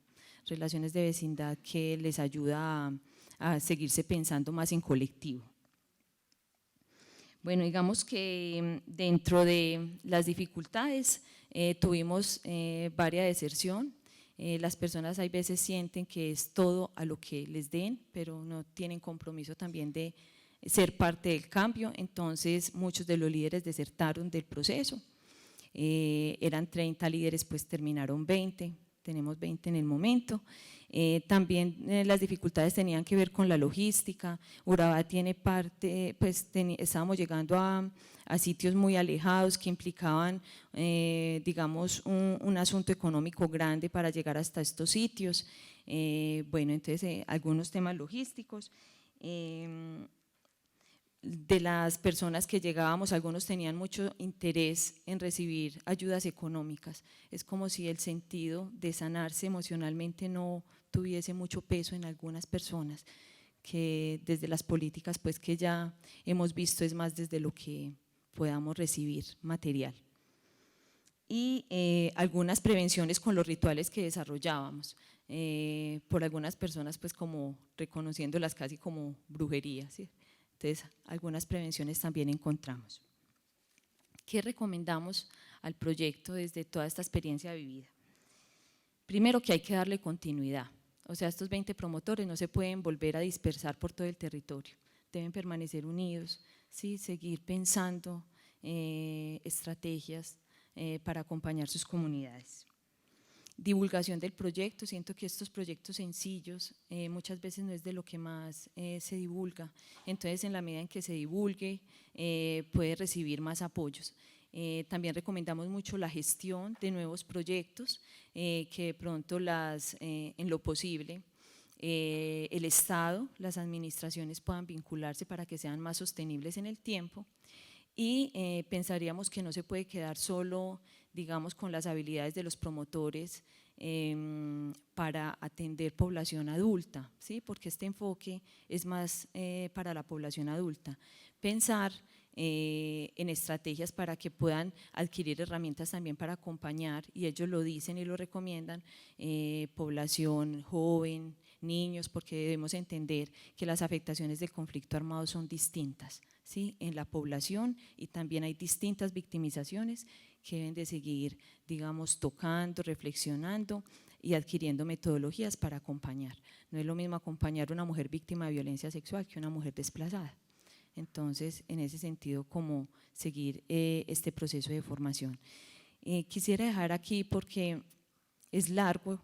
que les ayuda a seguirse pensando más en colectivo. Bueno, digamos que dentro de las dificultades tuvimos varias deserción. Las personas hay veces sienten que es todo a lo que les den, pero no tienen compromiso también de ser parte del cambio, entonces muchos de los líderes desertaron del proceso, eran 30 líderes, pues terminaron 20, tenemos 20 en el momento. También las dificultades tenían que ver con la logística. Urabá tiene parte, pues estábamos llegando a sitios muy alejados que implicaban, digamos, un asunto económico grande para llegar hasta estos sitios. Bueno, entonces algunos temas logísticos. De las personas que llegábamos, algunos tenían mucho interés en recibir ayudas económicas. Es como si el sentido de sanarse emocionalmente no tuviese mucho peso en algunas personas, que desde las políticas pues que ya hemos visto es más desde lo que podamos recibir material. Y algunas prevenciones con los rituales que desarrollábamos, por algunas personas pues como reconociéndolas casi como brujería, ¿sí? Entonces, algunas prevenciones también encontramos. ¿Qué recomendamos al proyecto desde toda esta experiencia vivida? Primero, que hay que darle continuidad. O sea, estos 20 promotores no se pueden volver a dispersar por todo el territorio. Deben permanecer unidos, ¿sí? Seguir pensando estrategias para acompañar sus comunidades. Divulgación del proyecto. Siento que estos proyectos sencillos muchas veces no es de lo que más se divulga, entonces en la medida en que se divulgue puede recibir más apoyos. También recomendamos mucho la gestión de nuevos proyectos, que de pronto en lo posible el Estado, las administraciones puedan vincularse para que sean más sostenibles en el tiempo. Y pensaríamos que no se puede quedar solo, digamos, con las habilidades de los promotores para atender población adulta, ¿sí? Porque este enfoque es más para la población adulta. Pensar en estrategias para que puedan adquirir herramientas también para acompañar, y ellos lo dicen y lo recomiendan, población joven, niños, porque debemos entender que las afectaciones del conflicto armado son distintas, ¿sí? En la población, y también hay distintas victimizaciones que deben de seguir, digamos, tocando, reflexionando y adquiriendo metodologías para acompañar. No es lo mismo acompañar a una mujer víctima de violencia sexual que una mujer desplazada. Entonces, en ese sentido, como seguir este proceso de formación. Quisiera dejar aquí porque es largo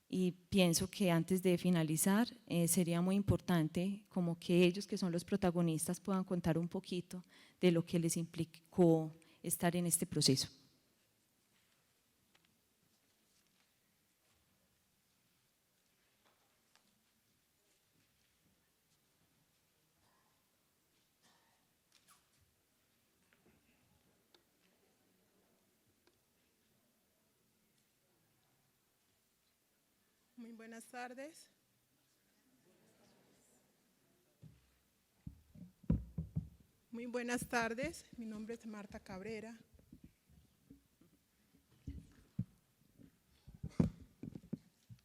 y pienso que antes de finalizar sería muy importante como que ellos, que son los protagonistas, puedan contar un poquito de lo que les implicó estar en este proceso. Muy buenas tardes. Muy buenas tardes. Mi nombre es Marta Cabrera.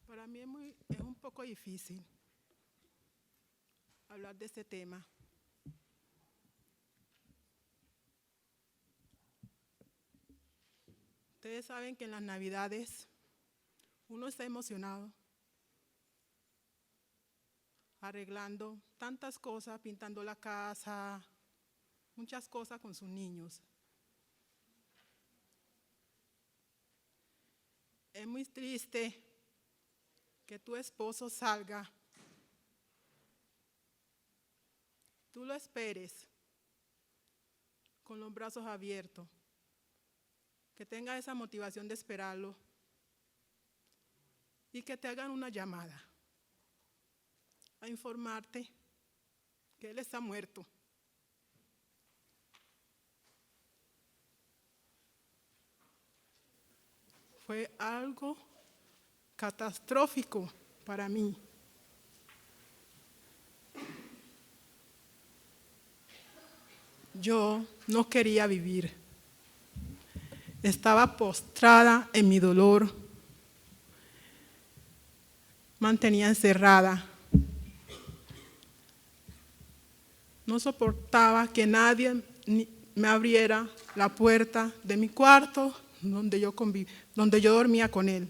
Para mí es un poco difícil hablar de este tema. Ustedes saben que en las Navidades uno está emocionado, arreglando tantas cosas, pintando la casa, muchas cosas con sus niños. Es muy triste que tu esposo salga, tú lo esperes con los brazos abiertos, que tenga esa motivación de esperarlo y que te hagan una llamada a informarte que él está muerto. Fue algo catastrófico para mí. Yo no quería vivir. Estaba postrada en mi dolor. Mantenía encerrada. No soportaba que nadie me abriera la puerta de mi cuarto donde yo dormía con él.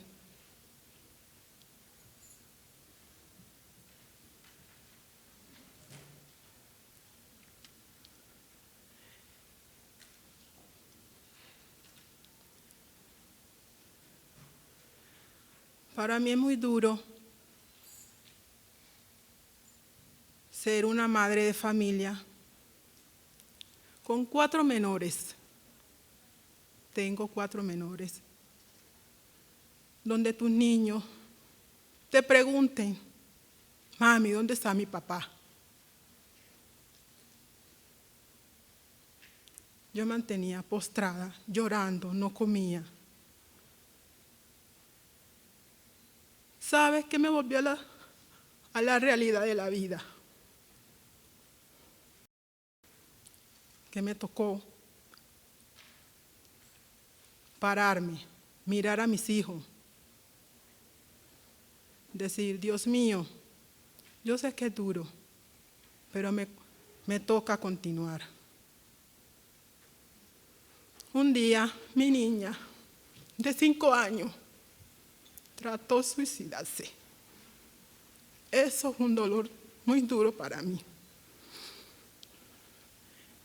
Para mí es muy duro ser una madre de familia con 4 menores. Tengo 4 menores. Donde tus niños te pregunten, mami, ¿dónde está mi papá? Yo me mantenía postrada, llorando, no comía. ¿Sabes qué me volvió a la realidad de la vida? Que me tocó pararme, mirar a mis hijos, decir, Dios mío, yo sé que es duro, pero me toca continuar. Un día, mi niña de 5 años trató de suicidarse. Eso es un dolor muy duro para mí.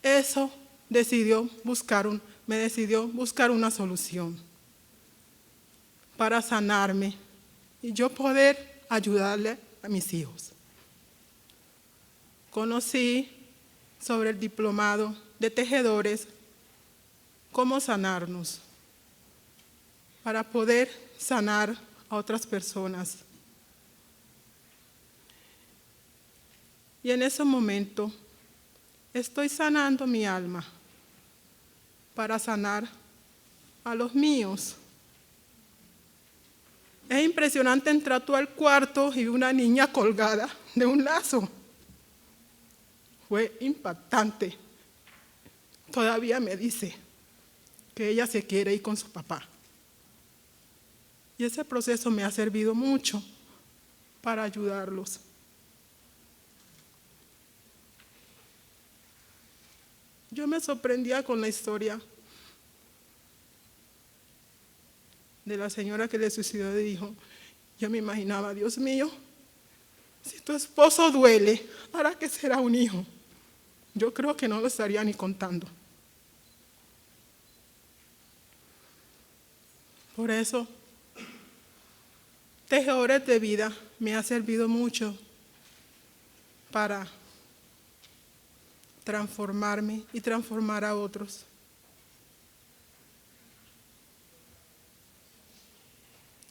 Eso me decidió buscar una solución para sanarme y yo poder ayudarle a mis hijos. Conocí sobre el diplomado de tejedores, cómo sanarnos, para poder sanar a otras personas. Y en ese momento estoy sanando mi alma para sanar a los míos. Es impresionante entrar tú al cuarto y una niña colgada de un lazo. Fue impactante. Todavía me dice que ella se quiere ir con su papá. Y ese proceso me ha servido mucho para ayudarlos. Yo me sorprendía con la historia de la señora que le suicidó y dijo, yo me imaginaba, Dios mío, si tu esposo duele, ¿para qué será un hijo? Yo creo que no lo estaría ni contando. Por eso, Tejedores de Vida me ha servido mucho para transformarme y transformar a otros.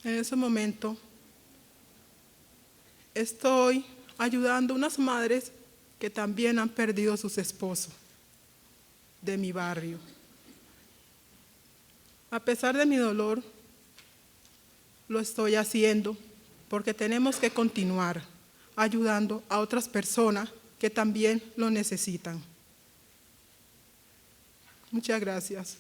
En ese momento estoy ayudando a unas madres que también han perdido a sus esposos de mi barrio. A pesar de mi dolor, lo estoy haciendo porque tenemos que continuar ayudando a otras personas que también lo necesitan. Muchas gracias.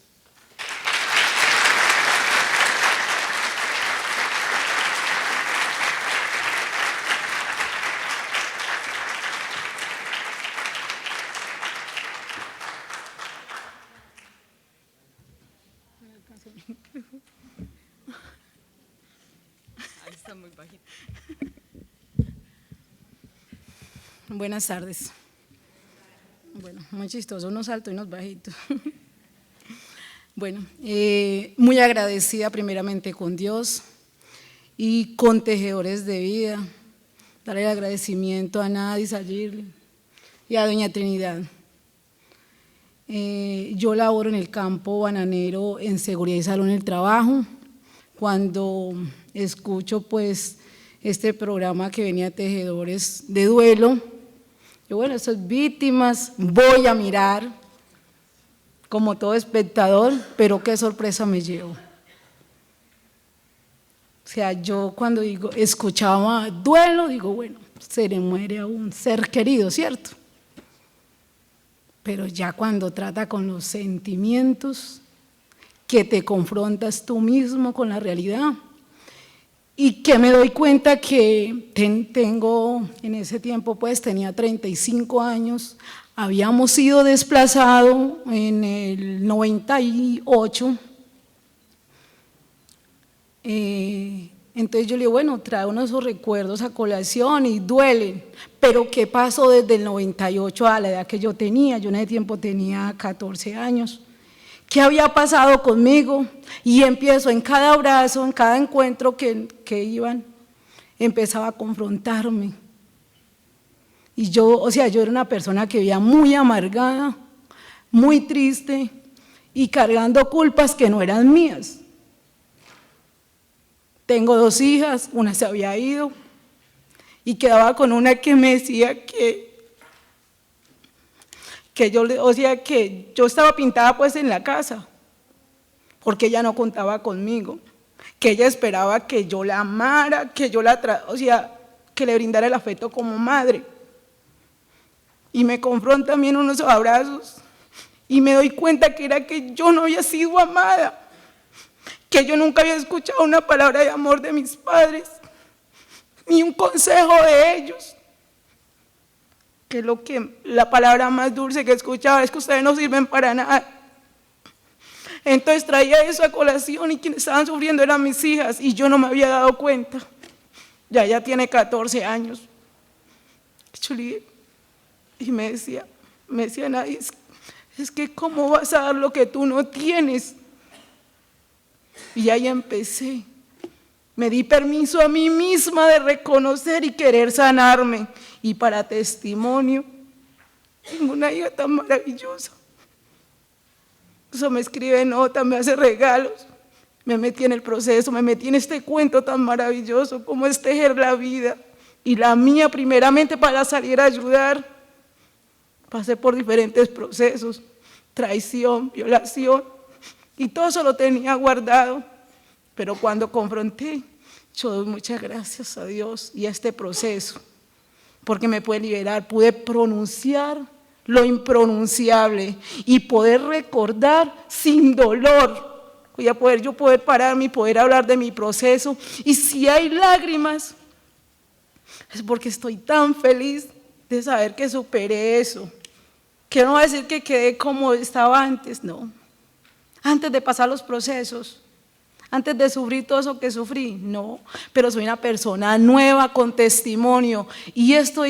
Ahí está muy bajito. Buenas tardes. Bueno, muy chistoso, unos altos y unos bajitos. Bueno, muy agradecida primeramente con Dios y con Tejedores de Vida. Darle el agradecimiento a Nadis, a Girly y a doña Trinidad. Yo laboro en el campo bananero en seguridad y salud en el trabajo. Cuando escucho pues este programa que venía Tejedores de Duelo, yo bueno, estas víctimas voy a mirar como todo espectador, pero qué sorpresa me llevo. O sea, yo cuando escuchaba duelo, digo, bueno, se le muere a un ser querido, ¿cierto? Pero ya cuando trata con los sentimientos, que te confrontas tú mismo con la realidad, y que me doy cuenta que tengo, en ese tiempo pues tenía 35 años, habíamos sido desplazados en el 98, entonces yo le digo, bueno, trae uno de esos recuerdos a colación y duelen, pero ¿qué pasó desde el 98 a la edad que yo tenía? Yo en ese tiempo tenía 14 años. ¿Qué había pasado conmigo? Y empiezo en cada abrazo, en cada encuentro que iban, empezaba a confrontarme. Y yo, o sea, yo era una persona que vivía muy amargada, muy triste y cargando culpas que no eran mías. Tengo 2 hijas, una se había ido y quedaba con una que me decía que yo estaba pintada pues en la casa, porque ella no contaba conmigo, que ella esperaba que yo la amara, que yo que le brindara el afecto como madre. Y me confronta también unos abrazos y me doy cuenta que era que yo no había sido amada, que yo nunca había escuchado una palabra de amor de mis padres, ni un consejo de ellos. Que la palabra más dulce que escuchaba es que ustedes no sirven para nada. Entonces traía eso a colación y quienes estaban sufriendo eran mis hijas y yo no me había dado cuenta. Ya tiene 14 años. Y me decía nadie, es que ¿cómo vas a dar lo que tú no tienes? Y ahí empecé. Me di permiso a mí misma de reconocer y querer sanarme. Y para testimonio, tengo una hija tan maravillosa. Eso me escribe notas, me hace regalos. Me metí en el proceso, me metí en este cuento tan maravilloso como es tejer la vida. Y la mía primeramente para salir a ayudar. Pasé por diferentes procesos, traición, violación. Y todo eso lo tenía guardado. Pero cuando confronté, yo doy muchas gracias a Dios y a este proceso, porque me puede liberar, pude pronunciar lo impronunciable y poder recordar sin dolor. Voy a poder pararme y poder hablar de mi proceso. Y si hay lágrimas, es porque estoy tan feliz de saber que superé eso. Que no va a decir que quedé como estaba antes, no. Antes de pasar los procesos, antes de sufrir todo eso que sufrí, no, pero soy una persona nueva con testimonio y esto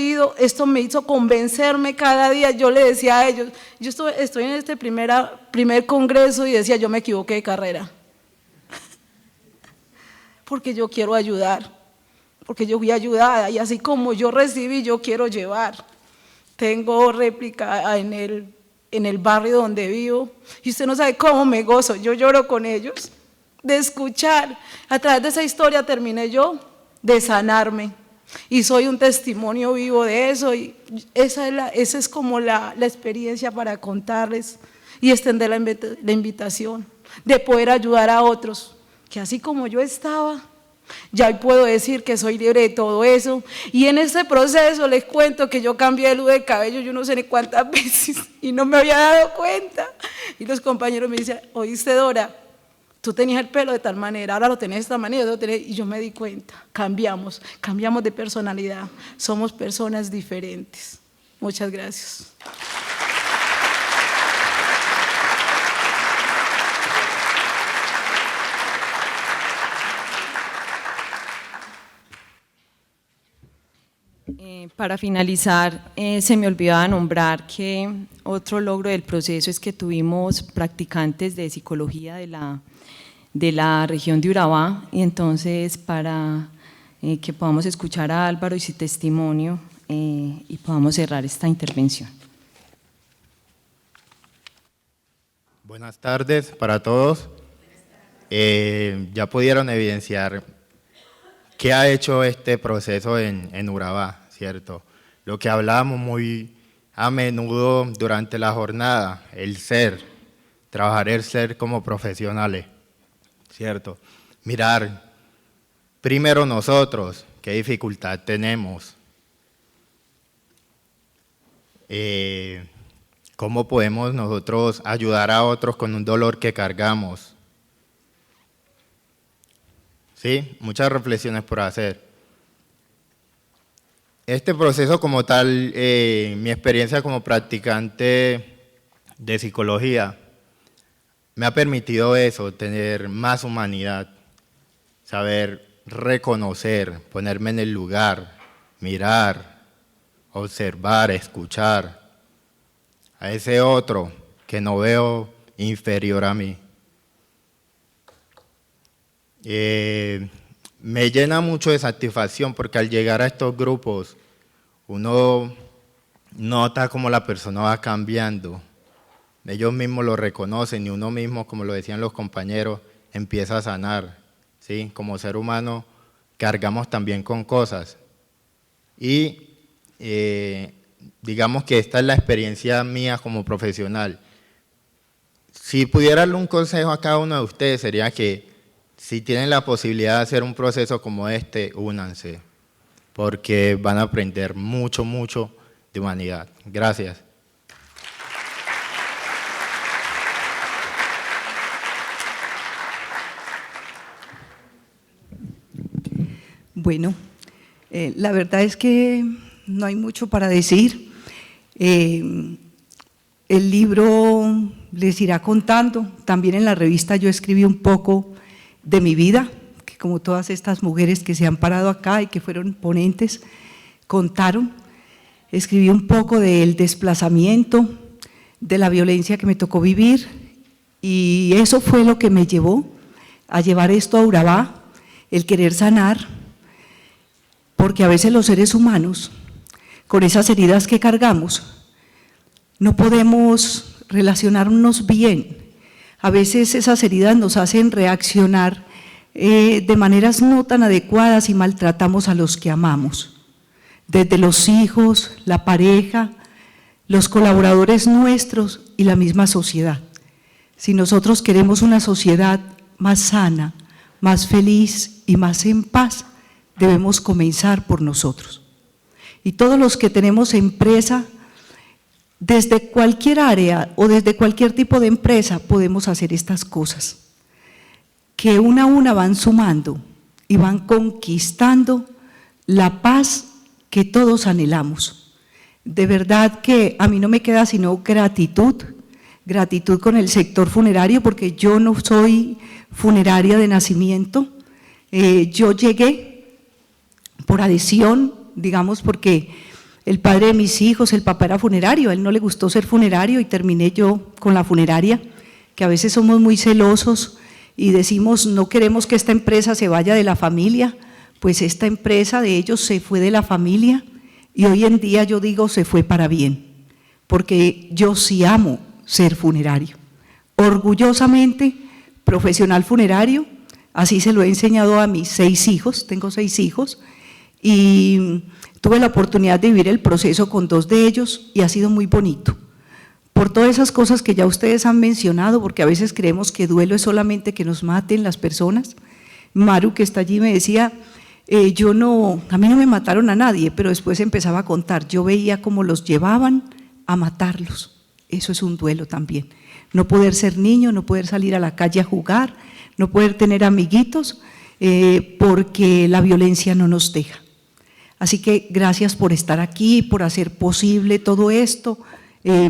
me hizo convencerme cada día. Yo le decía a ellos, yo estoy en este primer congreso y decía, yo me equivoqué de carrera, porque yo quiero ayudar, porque yo fui ayudada y así como yo recibí, yo quiero llevar. Tengo réplica en el barrio donde vivo y usted no sabe cómo me gozo, yo lloro con ellos. De escuchar, a través de esa historia terminé yo de sanarme y soy un testimonio vivo de eso y esa es como la experiencia para contarles y extender la invitación de poder ayudar a otros, que así como yo estaba, Ya hoy puedo decir que soy libre de todo eso. Y en este proceso les cuento que yo cambié de luz de cabello, yo no sé ni cuántas veces, y no me había dado cuenta. Y los compañeros me dicen, oíste Dora, tú tenías el pelo de tal manera, ahora lo tenés de esta manera, y yo me di cuenta, cambiamos de personalidad, somos personas diferentes. Muchas gracias. Para finalizar, se me olvidaba nombrar que otro logro del proceso es que tuvimos practicantes de psicología de la región de Urabá, y entonces para que podamos escuchar a Álvaro y su testimonio y podamos cerrar esta intervención. Buenas tardes para todos. Ya pudieron evidenciar qué ha hecho este proceso en Urabá, ¿cierto? Lo que hablábamos muy a menudo durante la jornada, el ser, trabajar el ser como profesionales, ¿cierto? Mirar primero nosotros, qué dificultad tenemos, cómo podemos nosotros ayudar a otros con un dolor que cargamos. Sí, muchas reflexiones por hacer. Este proceso como tal, mi experiencia como practicante de psicología, me ha permitido eso, tener más humanidad, saber reconocer, ponerme en el lugar, mirar, observar, escuchar a ese otro que no veo inferior a mí. Me llena mucho de satisfacción porque al llegar a estos grupos uno nota cómo la persona va cambiando. Ellos mismos lo reconocen y uno mismo, como lo decían los compañeros, empieza a sanar, ¿sí? Como ser humano cargamos también con cosas. Y digamos que esta es la experiencia mía como profesional. Si pudiera darle un consejo a cada uno de ustedes sería que si tienen la posibilidad de hacer un proceso como este, únanse, porque van a aprender mucho, mucho de humanidad. Gracias. Bueno, la verdad es que no hay mucho para decir. El libro les irá contando. También en la revista yo escribí un poco de mi vida, que como todas estas mujeres que se han parado acá y que fueron ponentes, contaron. Escribí un poco del desplazamiento, de la violencia que me tocó vivir, y eso fue lo que me llevó a llevar esto a Urabá, el querer sanar, porque a veces los seres humanos, con esas heridas que cargamos, no podemos relacionarnos bien. A veces esas heridas nos hacen reaccionar de maneras no tan adecuadas y maltratamos a los que amamos. Desde los hijos, la pareja, los colaboradores nuestros y la misma sociedad. Si nosotros queremos una sociedad más sana, más feliz y más en paz, debemos comenzar por nosotros. Y todos los que tenemos empresa, desde cualquier área o desde cualquier tipo de empresa podemos hacer estas cosas, que una a una van sumando y van conquistando la paz que todos anhelamos. De verdad que a mí no me queda sino gratitud con el sector funerario, porque yo no soy funeraria de nacimiento, yo llegué por adhesión, digamos, porque el padre de mis hijos, el papá era funerario, a él no le gustó ser funerario y terminé yo con la funeraria, que a veces somos muy celosos y decimos no queremos que esta empresa se vaya de la familia, pues esta empresa de ellos se fue de la familia y hoy en día yo digo se fue para bien, porque yo sí amo ser funerario, orgullosamente profesional funerario, así se lo he enseñado a mis 6 hijos, tengo 6 hijos y tuve la oportunidad de vivir el proceso con 2 de ellos y ha sido muy bonito. Por todas esas cosas que ya ustedes han mencionado, porque a veces creemos que duelo es solamente que nos maten las personas, Maru, que está allí, me decía, a mí no me mataron a nadie, pero después empezaba a contar, yo veía cómo los llevaban a matarlos. Eso es un duelo también. No poder ser niño, no poder salir a la calle a jugar, no poder tener amiguitos, porque la violencia no nos deja. Así que gracias por estar aquí, por hacer posible todo esto.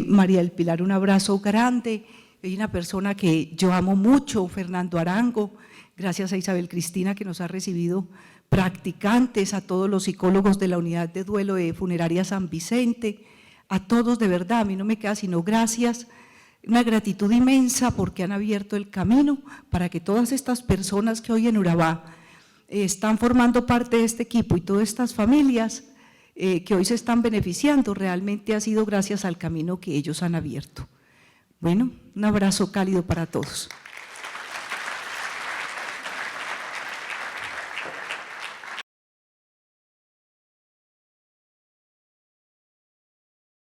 María del Pilar, un abrazo grande. Hay una persona que yo amo mucho, Fernando Arango, gracias a Isabel Cristina que nos ha recibido practicantes, a todos los psicólogos de la unidad de duelo de Funeraria San Vicente, a todos de verdad, a mí no me queda sino gracias, una gratitud inmensa porque han abierto el camino para que todas estas personas que hoy en Urabá están formando parte de este equipo y todas estas familias que hoy se están beneficiando, realmente ha sido gracias al camino que ellos han abierto. Bueno, un abrazo cálido para todos.